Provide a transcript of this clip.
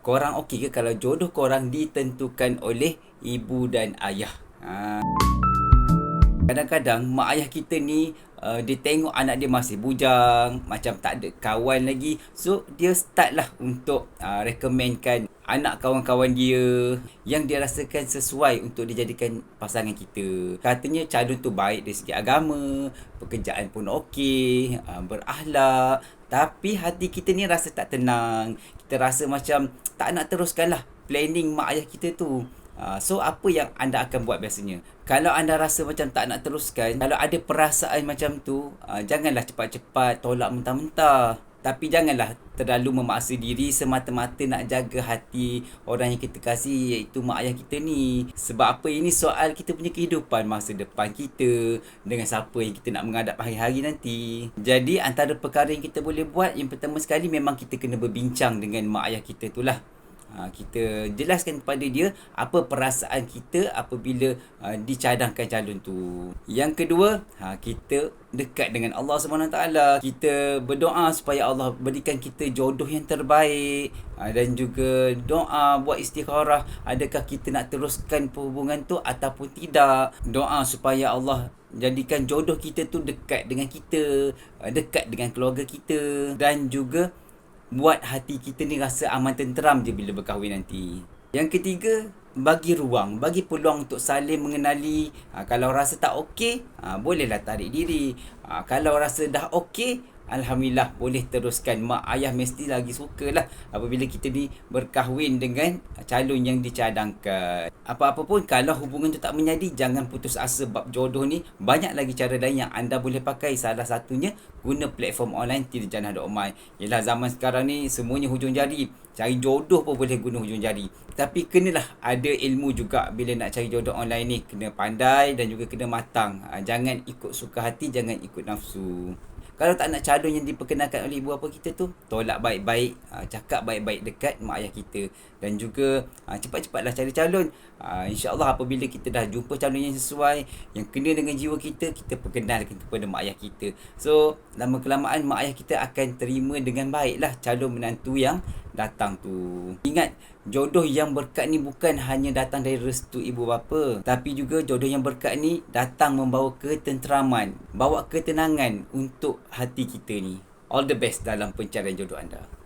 Korang okey ke kalau jodoh korang ditentukan oleh ibu dan ayah? Kadang-kadang mak ayah kita ni dia tengok anak dia masih bujang, macam tak ada kawan lagi. So dia start lah untuk recommendkan anak kawan-kawan dia yang dia rasakan sesuai untuk dijadikan pasangan kita. Katanya calon tu baik dari segi agama, pekerjaan pun okey, berakhlak. Tapi hati kita ni rasa tak tenang. Kita rasa macam tak nak teruskan lah planning mak ayah kita tu. So apa yang anda akan buat biasanya? Kalau anda rasa macam tak nak teruskan, kalau ada perasaan macam tu, janganlah cepat-cepat tolak mentah-mentah. Tapi janganlah terlalu memaksa diri semata-mata nak jaga hati orang yang kita kasih, iaitu mak ayah kita ni. Sebab apa, ini soal kita punya kehidupan masa depan kita dengan siapa yang kita nak menghadap hari-hari nanti. Jadi antara perkara yang kita boleh buat, yang pertama sekali memang kita kena berbincang dengan mak ayah kita tu lah. Kita jelaskan kepada dia apa perasaan kita apabila dicadangkan calon tu. Yang kedua, kita dekat dengan Allah SWT. Kita berdoa supaya Allah berikan kita jodoh yang terbaik, dan juga doa buat istikharah, adakah kita nak teruskan perhubungan tu ataupun tidak. Doa supaya Allah jadikan jodoh kita tu dekat dengan kita, dekat dengan keluarga kita, dan juga buat hati kita ni rasa aman tenteram je bila berkahwin nanti. Yang ketiga, bagi ruang, bagi peluang untuk saling mengenali. Kalau rasa tak okey, bolehlah tarik diri. Kalau rasa dah okey, alhamdulillah boleh teruskan. Mak ayah mesti lagi sukalah apabila kita ni berkahwin dengan calon yang dicadangkan. Apa-apa pun, kalau hubungan tu tak menjadi, jangan putus asa bab jodoh ni. Banyak lagi cara lain yang anda boleh pakai. Salah satunya guna platform online tirjana.my. Yelah, zaman sekarang ni semuanya hujung jari. Cari jodoh pun boleh guna hujung jari. Tapi kenalah ada ilmu juga bila nak cari jodoh online ni. Kena pandai dan juga kena matang. Jangan ikut suka hati, jangan ikut nafsu. Kalau tak nak calon yang diperkenalkan oleh ibu bapa kita tu, tolak baik-baik, cakap baik-baik dekat mak ayah kita. Dan juga cepat-cepatlah cari calon. InsyaAllah apabila kita dah jumpa calon yang sesuai, yang kena dengan jiwa kita, kita perkenalkan kepada mak ayah kita. So lama kelamaan mak ayah kita akan terima dengan baiklah calon menantu yang datang tu. Ingat, jodoh yang berkat ni bukan hanya datang dari restu ibu bapa, tapi juga jodoh yang berkat ni datang membawa ketenteraman, bawa ketenangan untuk hati kita ni. All the best dalam pencarian jodoh anda.